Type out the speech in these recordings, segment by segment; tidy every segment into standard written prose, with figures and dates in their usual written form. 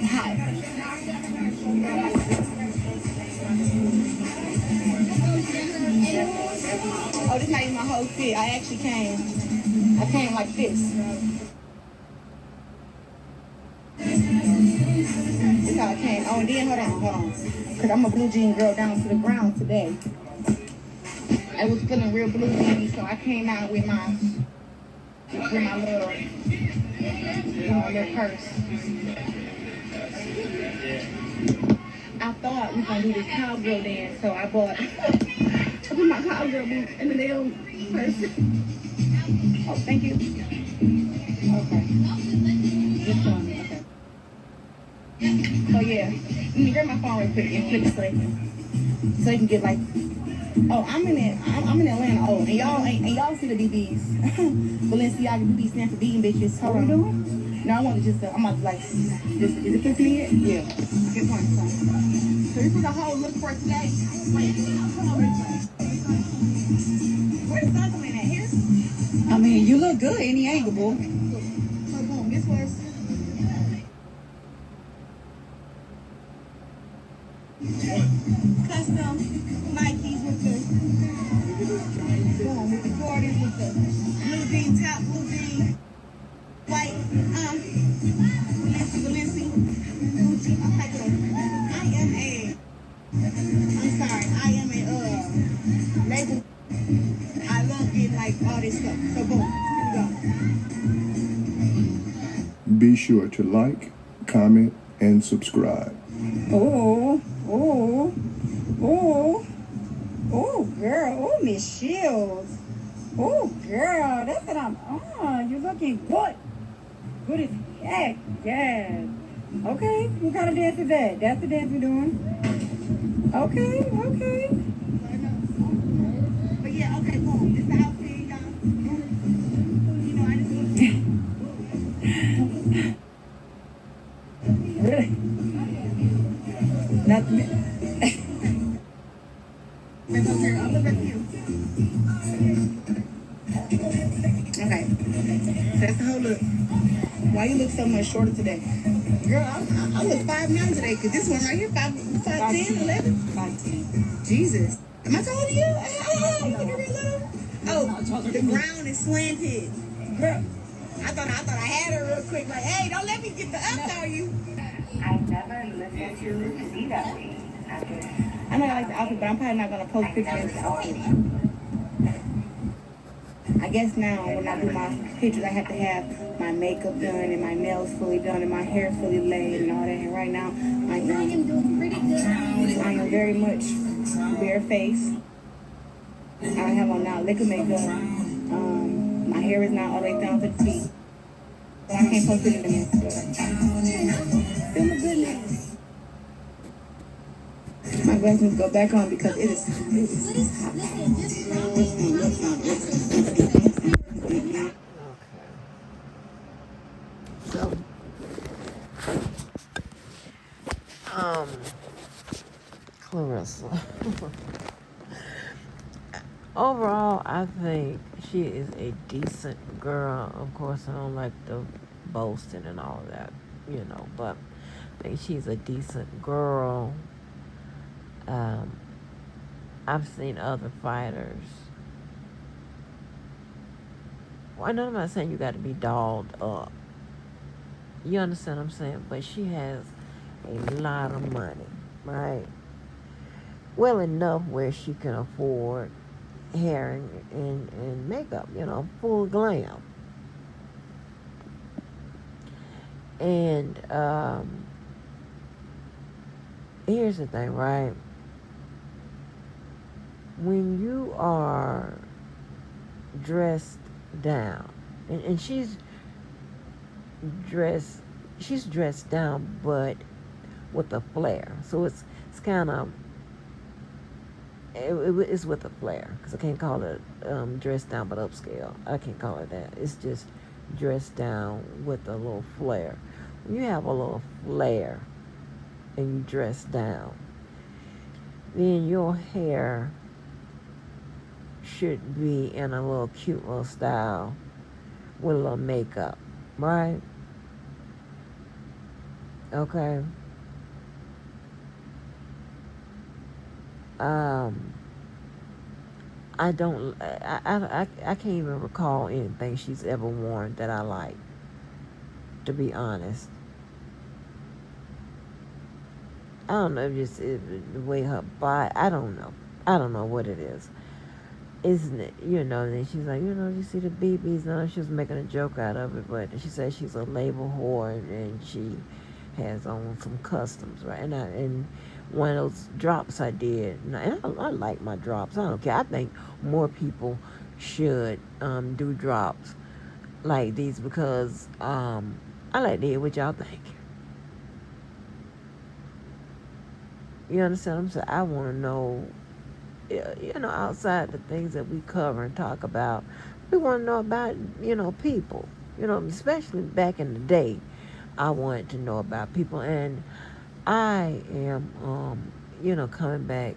Hot. Oh, this not even my whole fit. I actually came like this. This how I came. Oh, and then hold on. Cause I'm a blue jean girl down to the ground today. I was feeling real blue jean, so I came out with my little purse. I thought we gonna do this cowgirl dance, so I put my cowgirl boots in the little purse. Oh, thank you. Okay. This one. Okay. So yeah, let me grab my phone real quick and click so you can get like. Oh, I'm in Atlanta. Oh, and y'all see the BBs. Balenciaga BB stand for beating bitches. How are you doing? No, I want to just, I'm about to like, is it 15 yet? Yeah. Good point, son. So this is the whole look for today. Where's the other man at here? I mean, you look good any angle, boo. So boom, this was. Custom Nikes with the Jordans with the blue jean top, blue jean, white, Valencia. I am a label. I love getting like all this stuff. So boom, here we go. Be sure to like, comment, and subscribe. Oh, girl. Oh, Miss Shields. Oh, girl. That's what I'm on. You're looking good. Good as heck. Yes. Okay. What kind of dance is that? That's the dance we're doing? Okay. But yeah, okay, boom. This is the outfit, y'all. You know, I just Really? Not me. I'll look at you. Okay. So that's the whole look. Why you look so much shorter today? Girl, I look 5'9" today, because this one right here, 5'10", 11? 5'10". Jesus. Am I taller than you? Oh, the ground is slanted. Girl, I thought I had her real quick. Like, hey, don't let me get the up on you. I never listened to see that way. I know I like the outfit, but I'm probably not going to post pictures of this outfit. I guess now when I do my pictures, I have to have my makeup done and my nails fully done and my hair fully laid and all that. And right now, I am doing pretty good. I am very much bare face. I have on now liquor makeup. My hair is not all the way down to the feet. But I can't post it in the Instagram. Feel my goodness. My glasses go back on because it is hot. Claressa. Overall, I think she is a decent girl. Of course, I don't like the boasting and all of that, but I think she's a decent girl. I've seen other fighters. Well, I'm not saying you got to be dolled up. You understand what I'm saying? But she has a lot of money, right? Well enough where she can afford hair and makeup, full glam. And here's the thing, right? When you are dressed down, and she's dressed down, but with a flair. So it's kind of, it's with a flair, because I can't call it dressed down but upscale. I can't call it that. It's just dressed down with a little flair. When you have a little flair and you dress down, then your hair should be in a little cute little style with a little makeup, right? Okay. Um, I don't. I can't even recall anything she's ever worn that I like. To be honest, I don't know. Just the way her body. I don't know. I don't know what it is. Isn't it? And then she's like, you see the BBs. No, she was making a joke out of it, but she said she's a label whore and she has on some customs, right? And one of those drops I did, and I like my drops. I don't care. I think more people should do drops like these because I like to hear what y'all think. You understand what I'm saying? I want to know, outside the things that we cover and talk about, we want to know about, people. Especially back in the day, I wanted to know about people. And I am, coming back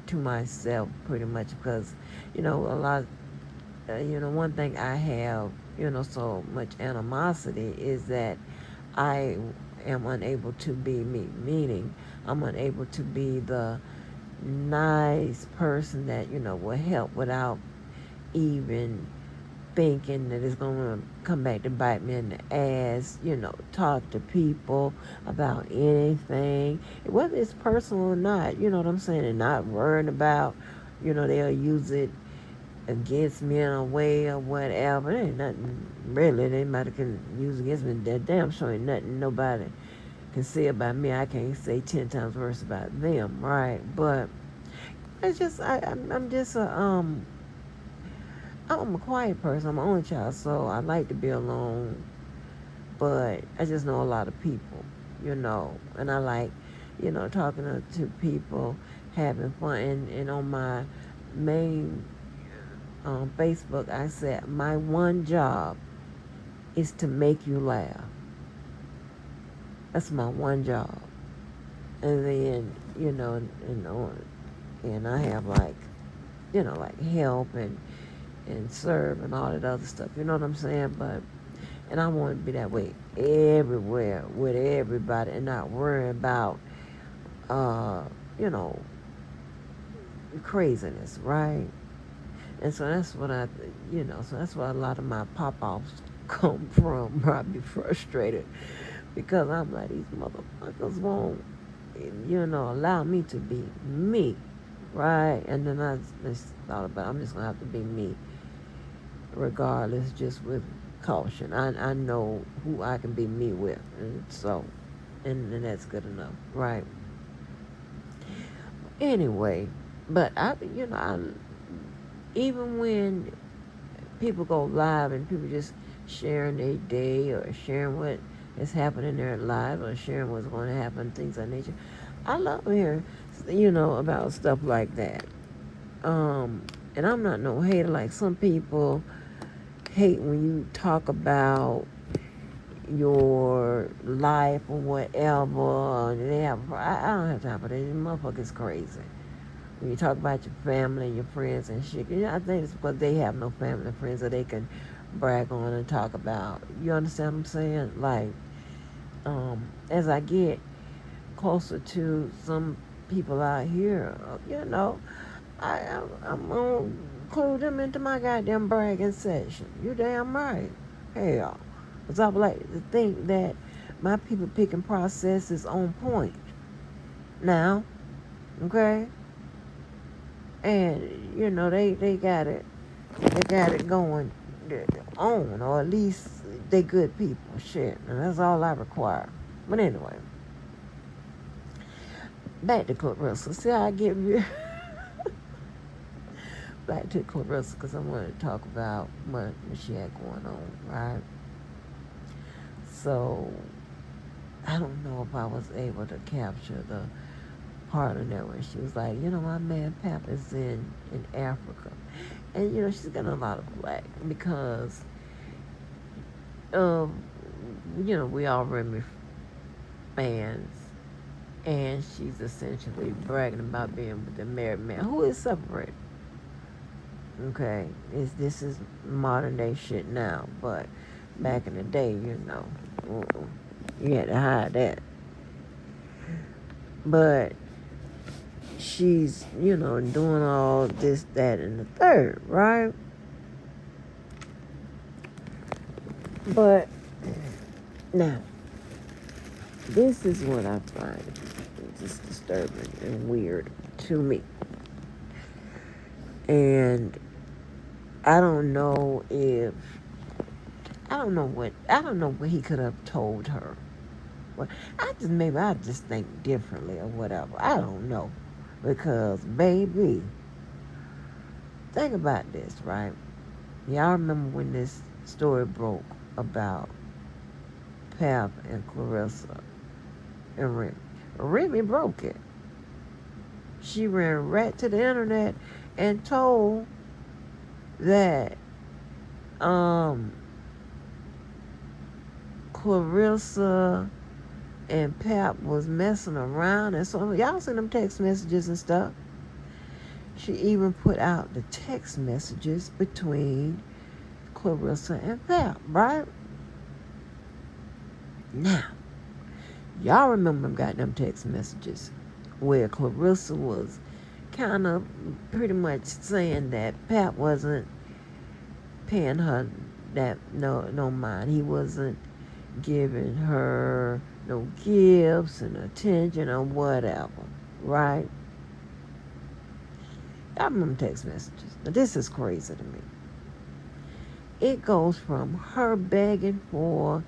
to myself pretty much because, a lot, one thing I have, so much animosity is that I am unable to be me, meaning I'm unable to be the nice person that, will help without even thinking that it's going to come back to bite me in the ass, talk to people about anything, whether it's personal or not, you know what I'm saying, and not worrying about, they'll use it against me in a way or whatever. There ain't nothing really anybody can use against me. That damn sure ain't nothing nobody can say about me. I can't say 10 times worse about them, right? But it's just I'm just I'm a quiet person. I'm an only child, so I like to be alone. But I just know a lot of people, and I like, talking to people, having fun. And on my main Facebook, I said my one job is to make you laugh. That's my one job. And then and I have like like help and serve and all that other stuff. You know what I'm saying? But and I want to be that way everywhere with everybody and not worry about uh you know craziness, right? And so that's what so that's where a lot of my pop-offs come from, where I be frustrated because I'm like, these motherfuckers won't, allow me to be me, right? And then I just thought about, I'm just gonna have to be me, regardless, just with caution. I know who I can be me with, and so, and that's good enough, right? Anyway, but even when people go live and people just sharing their day or sharing what is happening in their life or sharing what's going to happen, things of that nature. I love hearing, about stuff like that. And I'm not no hater. Like some people hate when you talk about your life or whatever. They have, I don't have time for that. These motherfuckers crazy. When you talk about your family and your friends and shit, I think it's because they have no family and friends that they can brag on and talk about. You understand what I'm saying? Like, as I get closer to some people out here, I'm gonna include them into my goddamn bragging session. You damn right. Hell, because I would like to think that my people picking process is on point. Now, okay, and they got it going on, or at least they good people. Shit, and that's all I require. But anyway, back to Claressa. See how I get back to Claressa because I wanted to talk about what she had going on, right? So I don't know if I was able to capture the part of that where she was like, my man Pap is in Africa. And, she's getting a lot of flack because, um, we all Remy fans. And she's essentially bragging about being with a married man who is separated. Okay? This is modern day shit now. But back in the day, you had to hide that. But she's, doing all this, that, and the third, right? But now, this is what I find just disturbing and weird to me. And I don't know what he could have told her. Well, I just think differently or whatever. I don't know. Because, baby, think about this, right? Y'all remember when this story broke about Pap and Claressa and Remy. Remy broke it. She ran right to the internet and told that Claressa and Pap was messing around, and so y'all seen them text messages and stuff. She even put out the text messages between Claressa and Pap, right? Now, y'all remember them goddamn text messages where Claressa was kind of pretty much saying that Pap wasn't paying her that no mind. He wasn't giving her no gifts and attention or whatever, right? I remember text messages. Now this is crazy to me. It goes from her begging for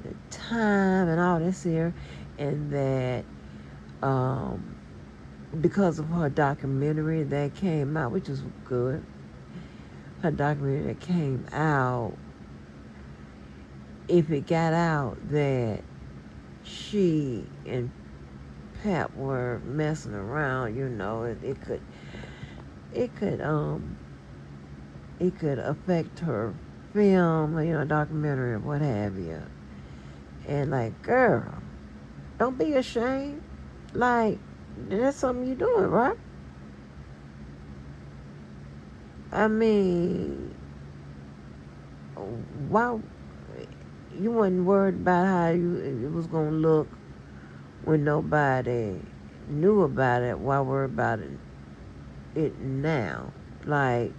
the time and all this here, and that because of her documentary that came out, which is good, her documentary that came out, if it got out that she and Pap were messing around, it could affect her film, documentary or what have you. And like, girl, don't be ashamed. Like, that's something you're doing, right? I mean, why you wasn't worried about how it was gonna look when nobody knew about it? Why worry about it now? Like,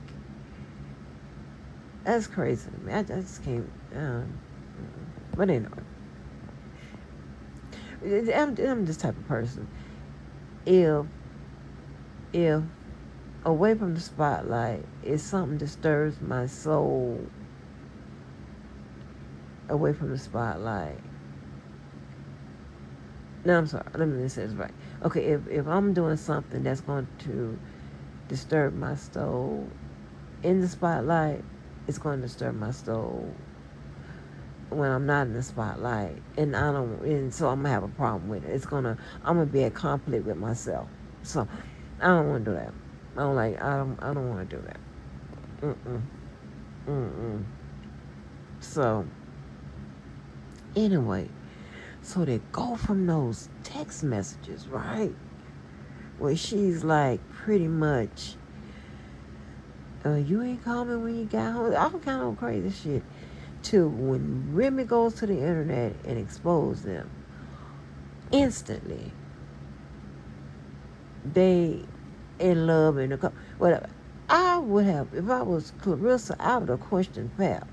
that's crazy to me. I just can't. But anyway, I'm this type of person. If away from the spotlight, if something disturbs my soul away from the spotlight. No, I'm sorry. Let me say this right. Okay, if I'm doing something that's going to disturb my soul in the spotlight, it's going to disturb my soul when I'm not in the spotlight, and so I'm gonna have a problem with it. I'm gonna be at conflict with myself. So I don't want to do that. I don't want to do that. So anyway, so they go from those text messages, right? Where she's like pretty much, you ain't coming when you got home. All kind of crazy shit. To when Remy goes to the internet and expose them, instantly they in love and whatever. I would have, if I was Claressa, I would have questioned Pap.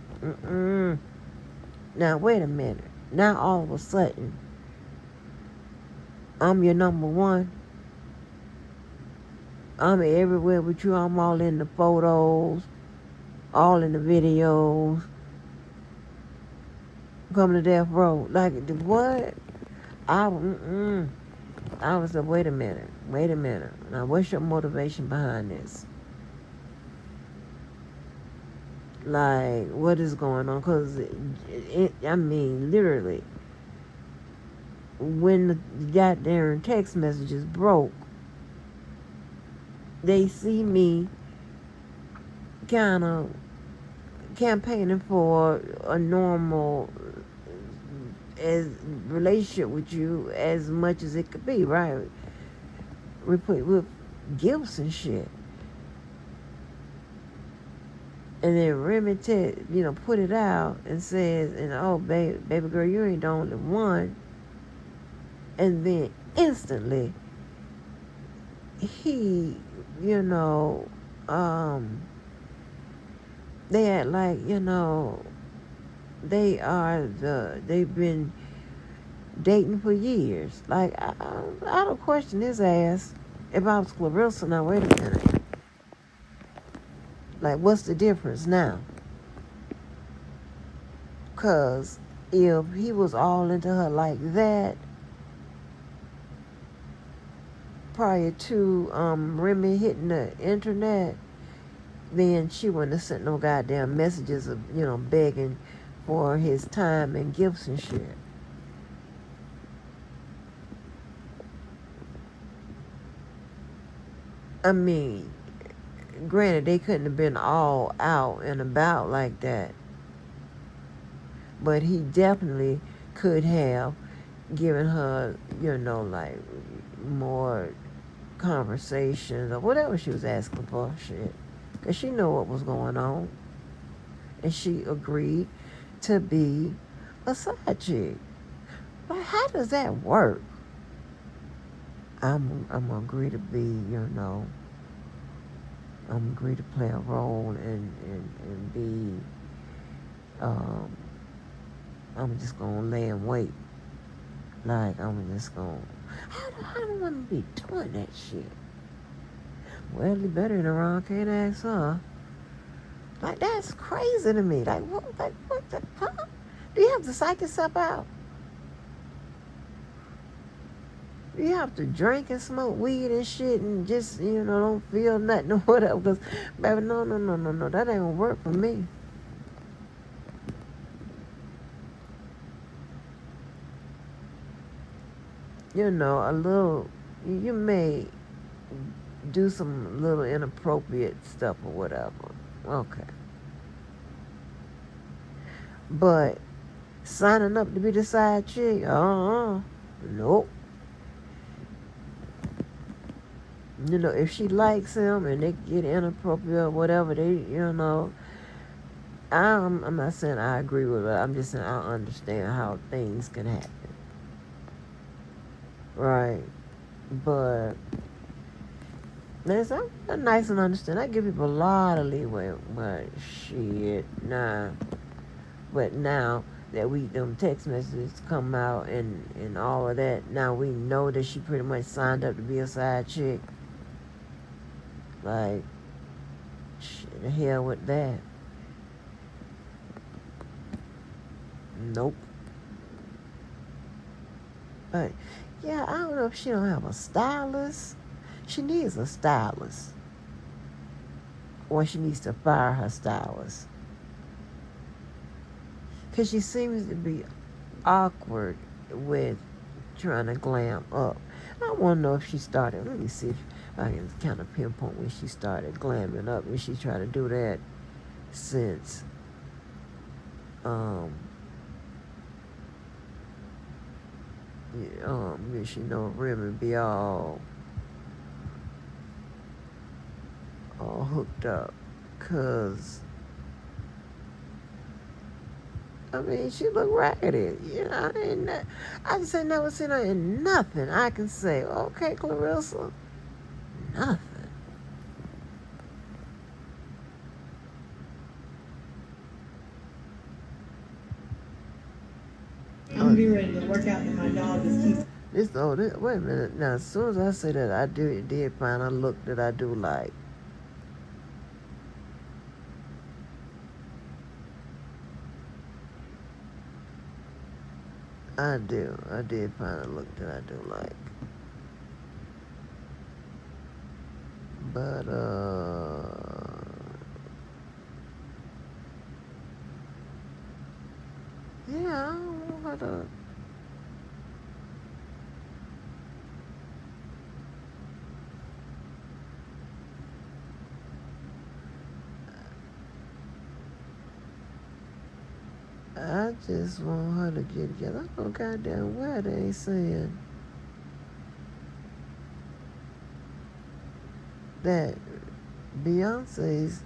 Now wait a minute. Now all of a sudden, I'm your number one. I'm everywhere with you. I'm all in the photos, all in the videos. Coming to death row. Like, what? I was like, wait a minute. Now, what's your motivation behind this? Like, what is going on? Because, literally, when the goddamn text messages broke, they see me kind of campaigning for a normal as relationship with you as much as it could be, right? With gifts and shit. And then Remy put it out and says, oh, baby girl, you ain't the only one. And then instantly, he, you know, they act like, they've been dating for years. Like, I don't question his ass if I was Clarissa. Now, wait a minute. Like, what's the difference now? Because if he was all into her like that prior to Remy hitting the internet, then she wouldn't have sent no goddamn messages of, begging for his time and gifts and shit. I mean, granted, they couldn't have been all out and about like that, but he definitely could have given her, like more conversations or whatever she was asking for, shit. Because she knew what was going on. And she agreed to be a side chick. But how does that work? I'm gonna agree to be, I'm agree to play a role and be, I'm just gonna lay in wait. Like, I'm just gonna, how do women be doing that shit? Well, you better than around, can't ask her. Like, that's crazy to me. Like, what the, huh? Do you have to psych yourself out? Do you have to drink and smoke weed and shit and just, don't feel nothing or whatever? Because, baby, no, that ain't gonna work for me. A little, you may do some little inappropriate stuff or whatever. Okay. But signing up to be the side chick, nope. If she likes him and they get inappropriate or whatever, I'm not saying I agree with it. I'm just saying I understand how things can happen. Right. But there's a nice and understand. I give people a lot of leeway, but shit, nah. But now that them text messages come out and all of that, now we know that she pretty much signed up to be a side chick. Like, shit, the hell with that. Nope. But yeah, I don't know if she don't have a stylist. She needs a stylist. Or she needs to fire her stylist. Because she seems to be awkward with trying to glam up. I want to know if she started. Let me see if I can kind of pinpoint when she started glamming up. And she tried to do that since she know Remy be all hooked up. Cause I mean, she look raggedy. I just ain't never seen her in nothing. I can say, okay, Clarissa, nothing. I'm gonna be ready to work out and my dog just keeps. Wait a minute. Now, as soon as I say that, I did find a look that I do like. I do. I did find a look that I do like. But, yeah, I don't know how to. I just want her to get together. I don't know goddamn where they ain't saying that Beyonce's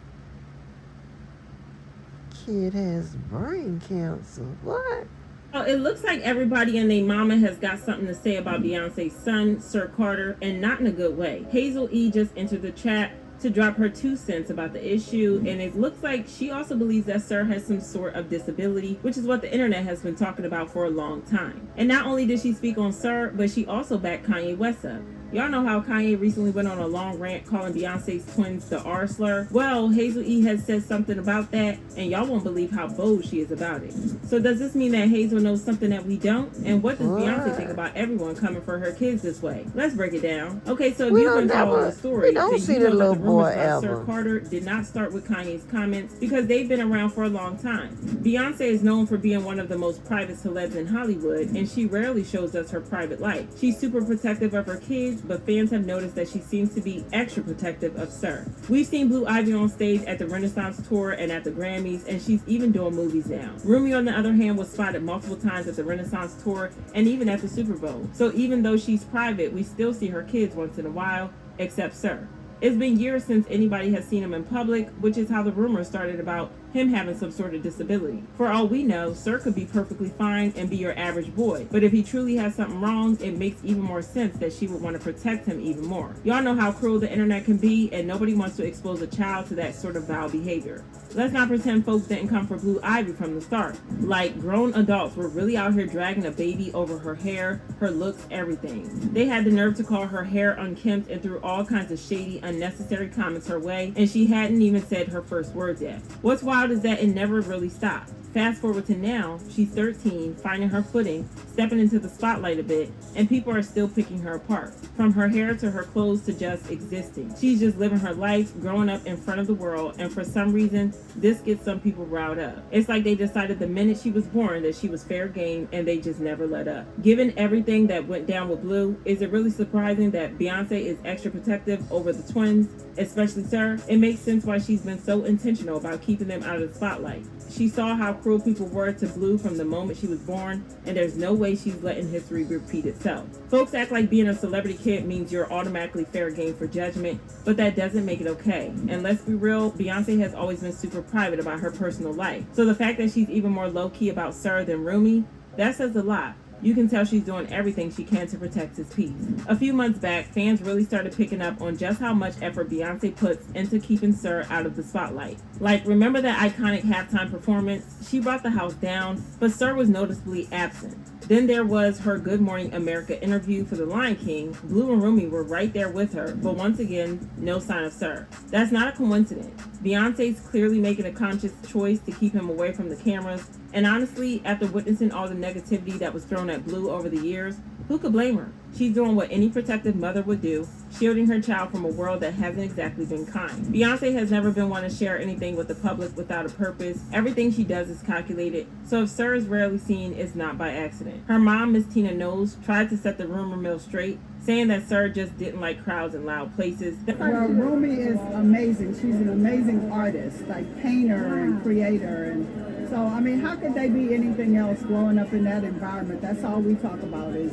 kid has brain cancer. What? Oh, it looks like everybody and their mama has got something to say about Beyonce's son, Sir Carter, and not in a good way. Hazel E just entered the chat to drop her 2 cents about the issue, and it looks like she also believes that Sir has some sort of disability, which is what the internet has been talking about for a long time. And not only did she speak on Sir, but she also backed Kanye West up. Y'all know how Kanye recently went on a long rant calling Beyonce's twins the R slur? Well, Hazel E has said something about that, and y'all won't believe how bold she is about it. So does this mean that Hazel knows something that we don't? And what does Beyonce think about everyone coming for her kids this way? Let's break it down. Okay, so if you've been following the story, then you know that the rumors about Sir Carter did not start with Kanye's comments because they've been around for a long time. Beyonce is known for being one of the most private celebs in Hollywood, and she rarely shows us her private life. She's super protective of her kids, but fans have noticed that she seems to be extra protective of Sir. We've seen Blue Ivy on stage at the Renaissance Tour and at the Grammys, and she's even doing movies now. Rumi, on the other hand, was spotted multiple times at the Renaissance Tour and even at the Super Bowl. So even though she's private, we still see her kids once in a while, except Sir. It's been years since anybody has seen him in public, which is how the rumors started about him having some sort of disability. For all we know, Sir could be perfectly fine and be your average boy. But if he truly has something wrong, it makes even more sense that she would want to protect him even more. Y'all know how cruel the internet can be, and nobody wants to expose a child to that sort of vile behavior. Let's not pretend folks didn't come for Blue Ivy from the start. Like, grown adults were really out here dragging a baby over her hair, her looks, everything. They had the nerve to call her hair unkempt and threw all kinds of shady, unnecessary comments her way, and she hadn't even said her first words yet. What's wild is that it never really stopped. Fast forward to now, she's 13, finding her footing, stepping into the spotlight a bit, and people are still picking her apart. From her hair to her clothes to just existing. She's just living her life, growing up in front of the world, and for some reason, this gets some people riled up. It's like they decided the minute she was born that she was fair game, and they just never let up. Given everything that went down with Blue, is it really surprising that Beyonce is extra protective over the twins, especially Sir? It makes sense why she's been so intentional about keeping them out of the spotlight. She saw how cruel people were to Blue from the moment she was born, and there's no way she's letting history repeat itself. Folks act like being a celebrity kid means you're automatically fair game for judgment, but that doesn't make it okay. And let's be real, Beyonce has always been super private about her personal life. So the fact that she's even more low-key about Sir than Rumi, that says a lot. You can tell she's doing everything she can to protect his peace. A few months back, fans really started picking up on just how much effort Beyonce puts into keeping Sir out of the spotlight. Like, remember that iconic halftime performance? She brought the house down, but Sir was noticeably absent. Then there was her Good Morning America interview for The Lion King. Blue and Rumi were right there with her, but once again, no sign of Sir. That's not a coincidence. Beyonce's clearly making a conscious choice to keep him away from the cameras, and honestly, after witnessing all the negativity that was thrown at Blue over the years, who could blame her? She's doing what any protective mother would do, shielding her child from a world that hasn't exactly been kind. Beyonce has never been one to share anything with the public without a purpose. Everything she does is calculated, so if Sir is rarely seen, it's not by accident. Her mom, Miss Tina Knowles, tried to set the rumor mill straight, saying that Sir just didn't like crowds and loud places. Well, Rumi is amazing. She's an amazing artist, like painter and creator. And so, I mean, how could they be anything else growing up in that environment? That's all we talk about is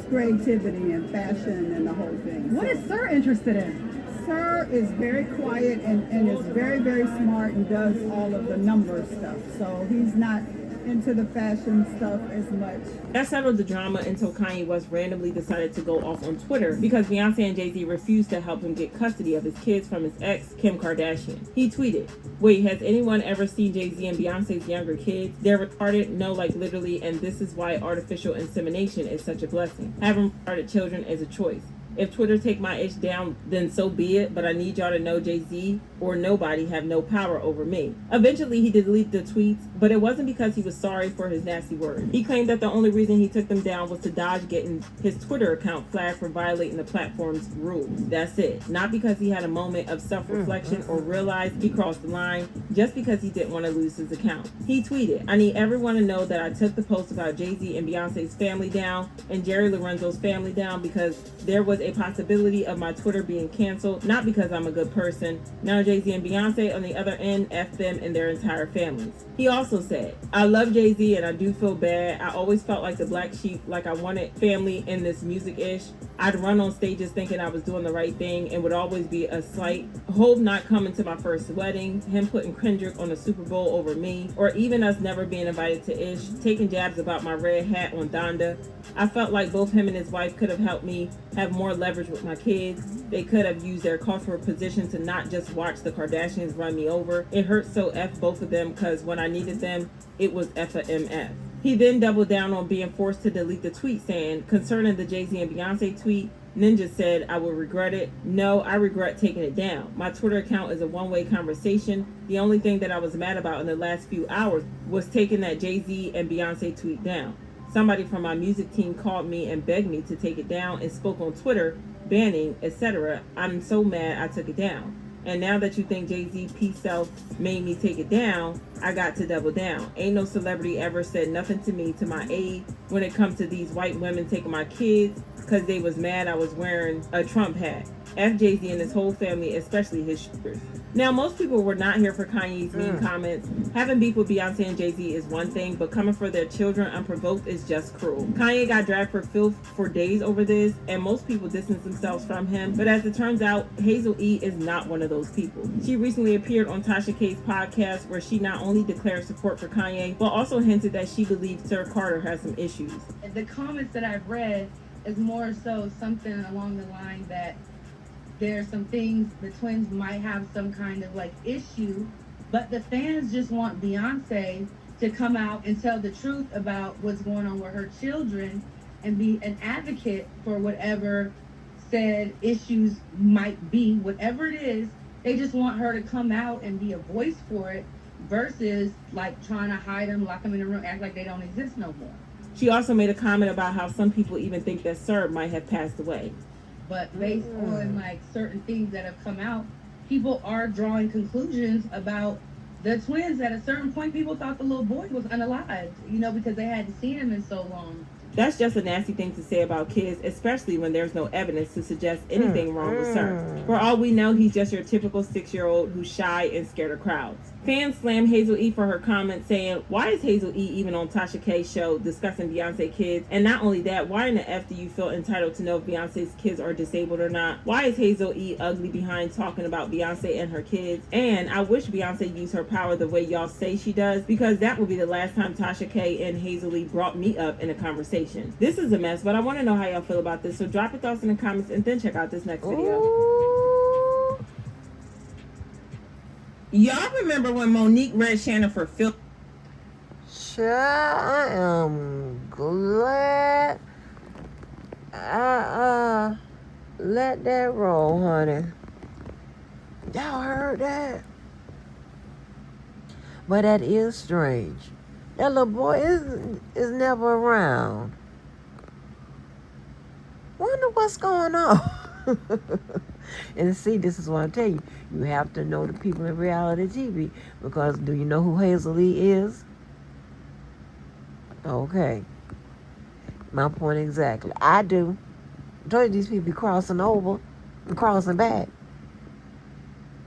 creativity and fashion and the whole thing. What is Sir interested in? Sir is very quiet and is very, very smart and does all of the number stuff. So he's not into the fashion stuff as much. That settled the drama until Kanye West randomly decided to go off on Twitter because Beyonce and Jay-Z refused to help him get custody of his kids from his ex, Kim Kardashian. He tweeted, "Wait, has anyone ever seen Jay-Z and Beyonce's younger kids? They're retarded? No, like literally, and this is why artificial insemination is such a blessing. Having retarded children is a choice. If Twitter take my ish down, then so be it, but I need y'all to know Jay-Z or nobody have no power over me." Eventually, he deleted the tweets, but it wasn't because he was sorry for his nasty words. He claimed that the only reason he took them down was to dodge getting his Twitter account flagged for violating the platform's rules. That's it. Not because he had a moment of self-reflection or realized he crossed the line, just because he didn't want to lose his account. He tweeted, "I need everyone to know that I took the post about Jay-Z and Beyonce's family down and Jerry Lorenzo's family down because there was a possibility of my Twitter being canceled, not because I'm a good person. Now Jay-Z and Beyonce on the other end, F them and their entire families." He also said, "I love Jay-Z and I do feel bad. I always felt like the black sheep, like I wanted family in this music-ish. I'd run on stages thinking I was doing the right thing and would always be a slight. Hope not coming to my first wedding, him putting Kendrick on the Super Bowl over me, or even us never being invited to Ish, taking jabs about my red hat on Donda. I felt like both him and his wife could have helped me have more leverage with my kids. They could have used their cultural position to not just watch the Kardashians run me over. It hurt so F both of them because when I needed them, it was F a MF. He then doubled down on being forced to delete the tweet, saying, concerning the Jay-Z and Beyonce tweet, Ninja said, I will regret it. No, I regret taking it down. My Twitter account is a one-way conversation. The only thing that I was mad about in the last few hours was taking that Jay-Z and Beyonce tweet down. Somebody from my music team called me and begged me to take it down and spoke on Twitter, banning, etc. I'm so mad I took it down. And now that you think Jay-Z Peace Self made me take it down, I got to double down. Ain't no celebrity ever said nothing to me to my aid when it comes to these white women taking my kids because they was mad I was wearing a Trump hat. F Jay-Z and his whole family, especially his shooters. Now, most people were not here for Kanye's mean comments. Having beef with Beyonce and Jay-Z is one thing, but coming for their children unprovoked is just cruel. Kanye got dragged for filth for days over this, and most people distanced themselves from him. But as it turns out, Hazel E is not one of those people. She recently appeared on Tasha K's podcast, where she not only declared support for Kanye, but also hinted that she believes Sir Carter has some issues. The comments that I've read is more so something along the line that there's some things the twins might have some kind of like issue, but the fans just want Beyonce to come out and tell the truth about what's going on with her children and be an advocate for whatever said issues might be, whatever it is. They just want her to come out and be a voice for it versus like trying to hide them, lock them in a room, act like they don't exist no more. She also made a comment about how some people even think that Sir might have passed away. But based on like certain things that have come out, people are drawing conclusions about the twins. At a certain point, people thought the little boy was unalived, because they hadn't seen him in so long. That's just a nasty thing to say about kids, especially when there's no evidence to suggest anything wrong with Sir. For all we know, he's just your typical 6-year-old who's shy and scared of crowds. Fans slammed Hazel E for her comment, saying, why is Hazel E even on Tasha K's show discussing Beyonce kids? And not only that, why in the F do you feel entitled to know if Beyonce's kids are disabled or not? Why is Hazel E ugly behind talking about Beyonce and her kids? And I wish Beyonce used her power the way y'all say she does, because that would be the last time Tasha K and Hazel E brought me up in a conversation. This is a mess, but I want to know how y'all feel about this, so drop your thoughts in the comments and then check out this next video. Ooh. Y'all remember when Monique read Shannon for Phil? Sure, I am glad I let that roll, honey. Y'all heard that? But that is strange. That little boy is never around. Wonder what's going on. And see, this is what I tell you. You have to know the people in reality TV. Because do you know who Hazel E is? Okay. My point exactly. I do. I told you these people be crossing over and crossing back.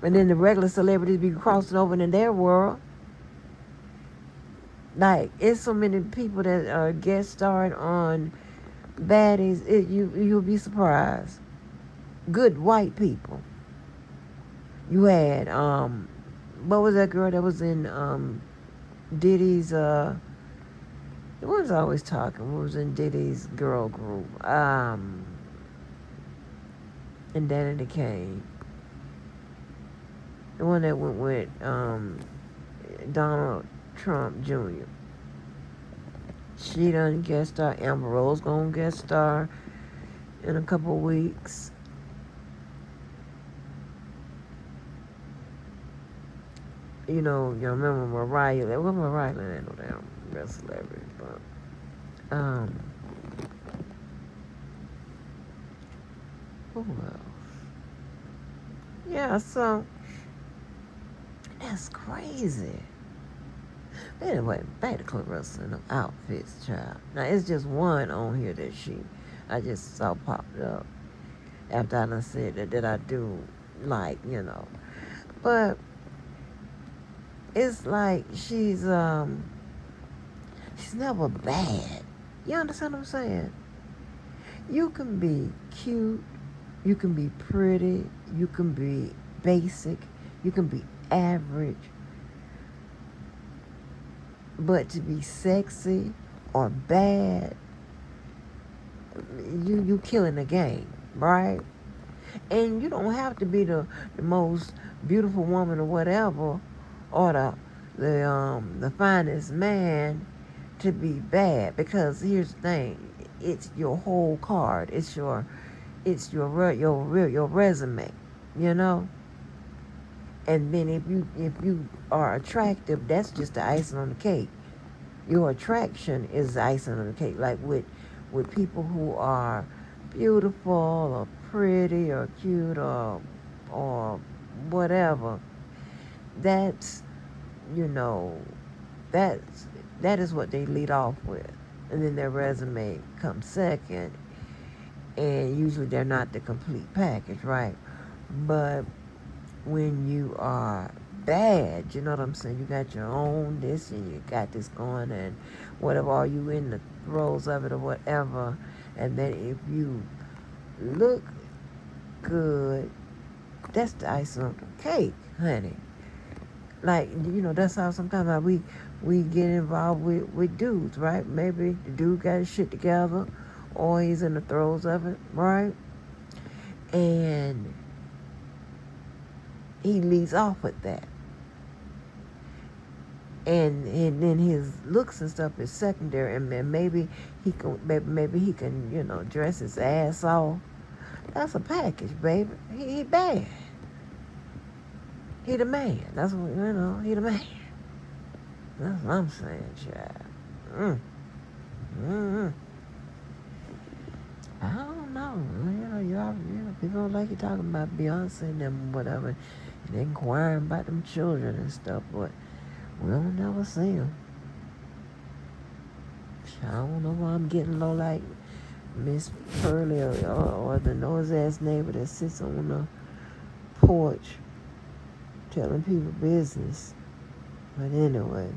And then the regular celebrities be crossing over in their world. Like, it's so many people that are guest starring on baddies. You'll be surprised. Good white people. You had what was that girl that was in Diddy's the one's always talking, what was in Diddy's girl group, and Danny Kane, the one that went with Donald Trump Jr. She done guest star. Amber Rose gonna guest star in a couple weeks. You remember Mariah. Well, Mariah ain't no damn real celebrity, but who else? Yeah, so that's crazy. Anyway, back to Claressa and them outfits, child. Now, it's just one on here that I just saw popped up after I done said that I do like, But it's like she's never bad. You understand what I'm saying? You can be cute, you can be pretty, you can be basic, you can be average, but to be sexy or bad, you killing the game, right? And you don't have to be the most beautiful woman or whatever, or the finest man to be bad. Because here's the thing, it's your whole card. Your resume, you know. And then if you are attractive, that's just the icing on the cake. Your attraction is the icing on the cake. Like with people who are beautiful or pretty or cute or whatever, that's you know that's that is what they lead off with, and then their resume comes second, and usually they're not the complete package, right? But when you are bad, you know what I'm saying? You got your own this and you got this going and whatever, are you in the throes of it or whatever, and then if you look good, that's the icing on the cake, honey. Like, that's how sometimes we get involved with dudes, right? Maybe the dude got his shit together or he's in the throes of it, right? And he leads off with that. And then his looks and stuff is secondary, and maybe he can dress his ass off. That's a package, baby. He bad. He the man. That's what he the man. That's what I'm saying, child. I don't know. People don't like you talking about Beyonce and them whatever, and inquiring about them children and stuff, but we'll never see them. I don't know why I'm getting low like Miss Pearlie or the nosy ass neighbor that sits on the porch telling people business. But anyway.